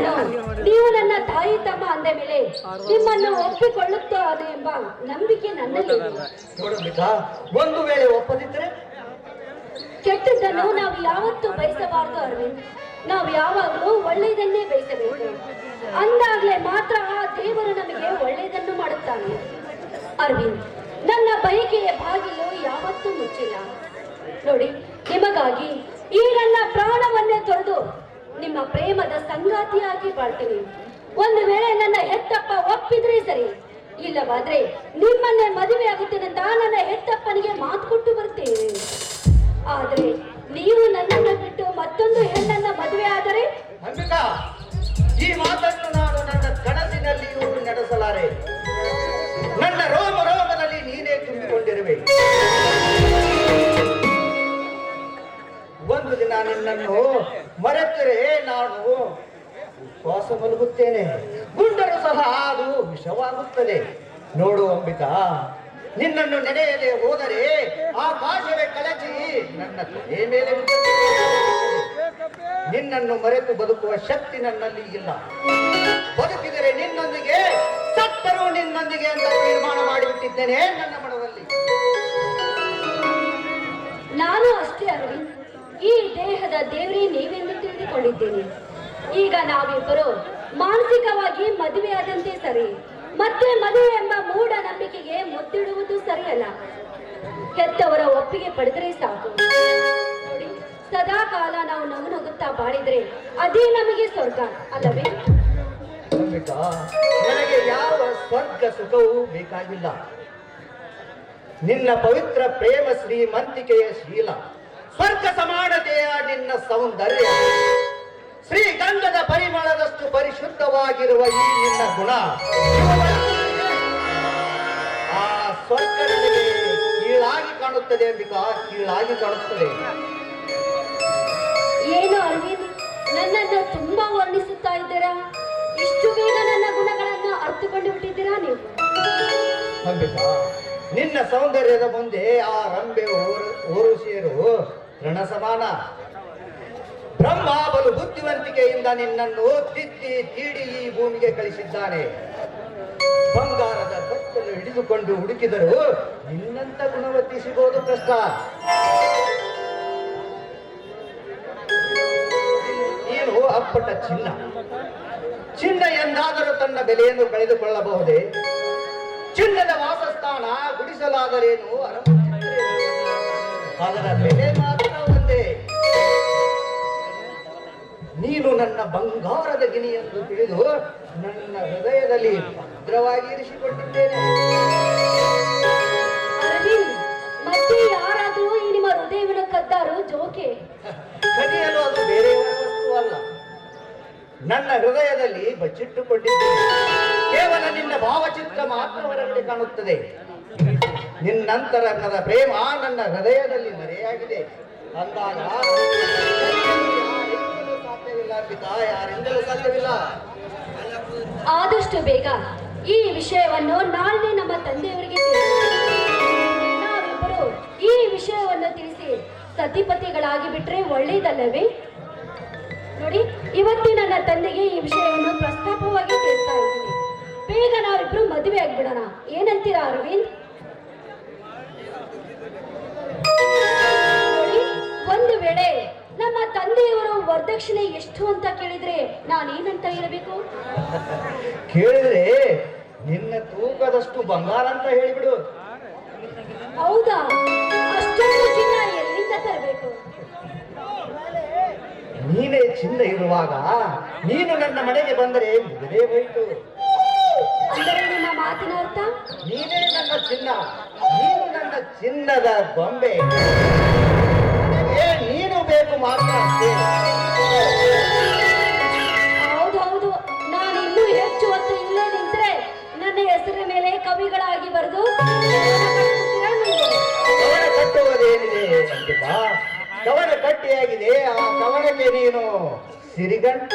ನಾನು ನೀವು ನನ್ನ ತಾಯಿ ತಮ್ಮ ಅಂದ ಮೇಲೆ ನಿಮ್ಮನ್ನು ಒಪ್ಪಿಕೊಳ್ಳುತ್ತಾರೆ ಎಂಬ ನಂಬಿಕೆ ನನ್ನಲ್ಲಿ ನೋಡಬೇಕಾ, ಒಂದು ವೇಳೆ ಒಪ್ಪದಿದ್ದರೆ ಕೆಟ್ಟದ್ದನ್ನು ನಾವು ಯಾವತ್ತೂ ಬಯಸಬಾರದು ಅರವಿಂದ್. ನಾವು ಯಾವಾಗಲೂ ಒಳ್ಳೆಯದನ್ನೇ ಬಯಸಬೇಕು. ಅಂದಾಗಲೇ ಮಾತ್ರ ಆ ದೇವರು ನಮಗೆ ಒಳ್ಳೆಯದನ್ನು ಮಾಡುತ್ತಾನೆ. ಅರವಿಂದ್, ನನ್ನ ಬಯಕೆಯ ಬಾಗಿಲು ಯಾವತ್ತೂ ಮುಚ್ಚಿಲ್ಲ. ನೋಡಿ, ನಿಮಗಾಗಿ ಈ ನನ್ನ ಪ್ರಾಣವನ್ನೇ ತೊರೆದು ನಿಮ್ಮ ಪ್ರೇಮದ ಸಂಗಾತಿಯಾಗಿ ಬಾಳ್ತೀನಿ. ಒಂದು ವೇಳೆ ನನ್ನ ಹೆತ್ತಪ್ಪ ಒಪ್ಪಿದ್ರೆ ಸರಿ, ಇಲ್ಲವಾದ್ರೆ ನಿಮ್ಮನ್ನೇ ಮದುವೆ ಆಗುತ್ತೇನಂತ ನನ್ನ ಹೆತ್ತಪ್ಪನಿಗೆ ಮಾತು ಕೊಟ್ಟು ಬರ್ತೇನೆ. ಆದ್ರೆ ನೀವು ನನ್ನನ್ನು ಬಿಟ್ಟು ಮತ್ತೊಂದು ಹೆಣ್ಣನ್ನ ಮದುವೆ ಆದರೆ ಅಂಬಿಕಾ, ಈ ಮಾತನ್ನು ನಾನು ನನ್ನ ಕನಸಿನಲ್ಲಿಯೂ ನಡೆಸಲಾರೆ. ನನ್ನ ರೋಮ ರೋಮದಲ್ಲಿ ನೀನೇ ತುಂಬಿಕೊಂಡಿರುವೆ. ಒಂದು ದಿನ ನಿನ್ನನ್ನು ಮರೆತರೆ ನಾನು ಶ್ವಾಸ ಮಲಗುತ್ತೇನೆ, ಗುಂಡರು ಸಹ ಅದು ವಿಷವಾಗುತ್ತದೆ. ನೋಡು ಅಂಬಿಕಾ, ನಿನ್ನನ್ನು ನೆನೆಯದೆ ಹೋದರೆ ಆಕಾಶವೇ ಕಳಚಿ ನನ್ನ ತಲೆ ಮೇಲೆ ನಿನ್ನನ್ನು ಮರೆತು ಬದುಕುವ ಶಕ್ತಿ ನನ್ನಲ್ಲಿ ಇಲ್ಲ. ಬದುಕಿದರೆ ನಿನ್ನೊಂದಿಗೆ, ಸತ್ತರೂ ನಿನ್ನೊಂದಿಗೆ ಅಂತ ತೀರ್ಮಾನ ಮಾಡಿಬಿಟ್ಟಿದ್ದೇನೆ ನನ್ನ ಮನದಲ್ಲಿ. ನಾನು ಅಷ್ಟೇ ಅರವಿಂದ್, ಈ ದೇಹದ ದೇವರೇ ನೀವೆಂದು ತಿಳಿದುಕೊಂಡಿದ್ದೇನೆ. ಈಗ ನಾವಿಬ್ಬರು ಮಾನಸಿಕವಾಗಿ ಮದುವೆಯಾದಂತೆ ಸರಿ, ಮತ್ತೆ ಮದುವೆ ಎಂಬ ಮೂಢ ನಂಬಿಕೆಗೆ ಮುತ್ತಿಡುವುದು ಸರಿಯಲ್ಲ. ಹೆತ್ತವರ ಒಪ್ಪಿಗೆ ಪಡೆದರೆ ಸಾಕು. ನೋಡಿ, ಸದಾ ಕಾಲ ನಾವು ನಗುತ್ತಾ ಬಾಳಿದ್ರೆ ಅದೇ ನಮಗೆ ಸ್ವರ್ಗ ಅಲ್ಲವೇ? ನನಗೆ ಯಾವ ಸ್ವರ್ಗ ಸುಖವೂ ಬೇಕಾಗಿಲ್ಲ. ನಿನ್ನ ಪವಿತ್ರ ಪ್ರೇಮ ಶ್ರೀಮಂತಿಕೆಯ ಶೀಲ, ಸ್ವರ್ಗ ಸಮಾನತೆಯ ನಿನ್ನ ಸೌಂದರ್ಯ, ಶ್ರೀಗಂಧದ ಪರಿಮಳದಷ್ಟು ಪರಿಶುದ್ಧವಾಗಿರುವ ಈ ನಿನ್ನ ಗುಣ, ಆ ಸ್ವರ್ಗ ನನಗೆ ಕೀಳಾಗಿ ಕಾಣುತ್ತದೆ ಅಂಬಿಕಾ, ಕೀಳಾಗಿ ಕಾಣುತ್ತದೆ. ಏನು ಅರವಿಂದ್, ನನ್ನನ್ನು ತುಂಬಾ ವರ್ಣಿಸುತ್ತಾ ಇದ್ದೀರಾ? ಇಷ್ಟು ಬೇಗ ನನ್ನ ಗುಣಗಳನ್ನು ಅರ್ಥಕೊಂಡು ಬಿಟ್ಟಿದ್ದೀರಾ ನೀವು? ಅಂಬಿಕಾ, ನಿನ್ನ ಸೌಂದರ್ಯದ ಮುಂದೆ ಆ ರಂಬೆ ಓರುಸಿಯರು ರಣ ಸಮಾನ. ಬ್ರಹ್ಮ ಬಲು ಬುದ್ಧಿವಂತಿಕೆಯಿಂದ ನಿನ್ನನ್ನು ತಿದ್ದಿ ತೀಡಿ ಈ ಭೂಮಿಗೆ ಕಳಿಸಿದ್ದಾನೆ. ಬಂಗಾರದ ಕತ್ತಲು ಹಿಡಿದುಕೊಂಡು ಹುಡುಕಿದರೂ ನಿನ್ನಂತ ಗುಣವತಿ ಸಿಗೋದು ಕಷ್ಟ. ನೀನು ಅಪ್ಪಟ ಚಿನ್ನ. ಚಿನ್ನ ಎಂದಾದರೂ ತನ್ನ ಬೆಲೆಯನ್ನು ಕಳೆದುಕೊಳ್ಳಬಹುದೇ? ಚಿನ್ನದ ವಾಸಸ್ಥಾನ ಗುಡಿಸಲಾದರೇನು, ಅದರ ಬೆಲೆ ಮಾತ್ರ ಒಂದೇ. ನೀನು ನನ್ನ ಬಂಗಾರದ ಗಿನಿ ಎಂದು ತಿಳಿದು ನನ್ನ ಹೃದಯದಲ್ಲಿ ಭದ್ರವಾಗಿ ಇರಿಸಿಕೊಂಡಿದ್ದೇನೆ. ಅರವಿಂದ್, ಮತ್ತೆ ಯಾರಾದರೂ ಈ ನಿಮ್ಮ ಹೃದಯವನ್ನು ಕದ್ದಾರು ಜೋಕೆ? ಕದಿಯಲು ಅದು ಬೇರೆಯವರ ವಸ್ತು ಅಲ್ಲ, ನನ್ನ ಹೃದಯದಲ್ಲಿ ಬಚ್ಚಿಟ್ಟುಕೊಂಡಿದ್ದೇನೆ. ಕೇವಲ ನಿನ್ನ ಭಾವಚಿತ್ರ ಮಾತ್ರ ಹೊರಗಡೆ ಕಾಣುತ್ತದೆ. ನಿನ್ನಂತರಂಗದ ಪ್ರೇಮ ನನ್ನ ಹೃದಯದಲ್ಲಿ ಮರೆಯಾಗಿದೆ ಅಂದಾಗ ಸಾಧ್ಯವಿಲ್ಲ ಪಿತಾ, ಯಾರಿಂದಲೂ ಸಾಧ್ಯವಿಲ್ಲ. ಆದಷ್ಟು ಬೇಗ ಈ ವಿಷಯವನ್ನು ನಾಳೆ ನಮ್ಮ ತಂದೆಯವರಿಗೆ ನಾವಿಬ್ಬರು ಈ ವಿಷಯವನ್ನು ತಿಳಿಸಿ ಸತಿಪತಿಗಳಾಗಿ ಬಿಟ್ರೆ ಒಳ್ಳೆಯದಲ್ಲವೇ? ನೋಡಿ, ಇವತ್ತೇ ನನ್ನ ತಂದೆಗೆ ಈ ವಿಷಯವನ್ನು ಪ್ರಸ್ತಾಪವಾಗಿ ತಿಳಿಸ್ತಾ ಇದ್ದೀನಿ. ಬೇಗ ನಾವಿಬ್ರು ಮದುವೆ ಆಗ್ಬಿಡೋಣ, ಏನಂತೀರಾ ಅರವಿಂದ್? ನೋಡಿ, ಒಂದು ವೇಳೆ ನಮ್ಮ ತಂದೆಯವರು ವರದಕ್ಷಿಣೆ ಎಷ್ಟು ಅಂತ ಕೇಳಿದ್ರೆ ನಾನೇನಂತ ಇರಬೇಕು? ಕೇಳಿದ್ರೆ ನಿನ್ನ ತೂಕದಷ್ಟು ಬಂಗಾರ ಅಂತ ಹೇಳಿಬಿಡು. ಹೌದಾ? ಅಷ್ಟೊಂದು ಚಿನ್ನ ಎಲ್ಲಿಂದ ತರಬೇಕು? ನೀನೇ ಚಿನ್ನ ಇರುವಾಗ ನೀನು ನನ್ನ ಮನೆಗೆ ಬಂದರೆ ಮುಗಿದೇ ಹೋಯಿತು. ಅಂದರೆ ನಿಮ್ಮ ಮಾತಿನ ಅರ್ಥ? ನೀನೇ ನನ್ನ ಚಿನ್ನ, ನೀನು ನನ್ನ ಚಿನ್ನದ ಗೊಂಬೆ. ನನಗೆ ನೀನು ಬೇಕು ಮಾತ್ರ. ಹೌದೌದು, ನಾನು ಇನ್ನೂ ಹೆಚ್ಚು ಹೊತ್ತು ಇಲ್ಲೇ ನಿಂತ್ರೆ ನನ್ನ ಹೆಸರಿನ ಮೇಲೆ ಕವಿಗಳಾಗಿ ಬರೆದು ಕವನ ಕಟ್ಟುವುದೇನಿದೆ ಅಂತಿಪಾ? ಕವನ ಕಟ್ಟಿಯಾಗಿದೆ. ಆ ಕವನಕ್ಕೆ ನೀನು ಸಿರಿಗಂಟ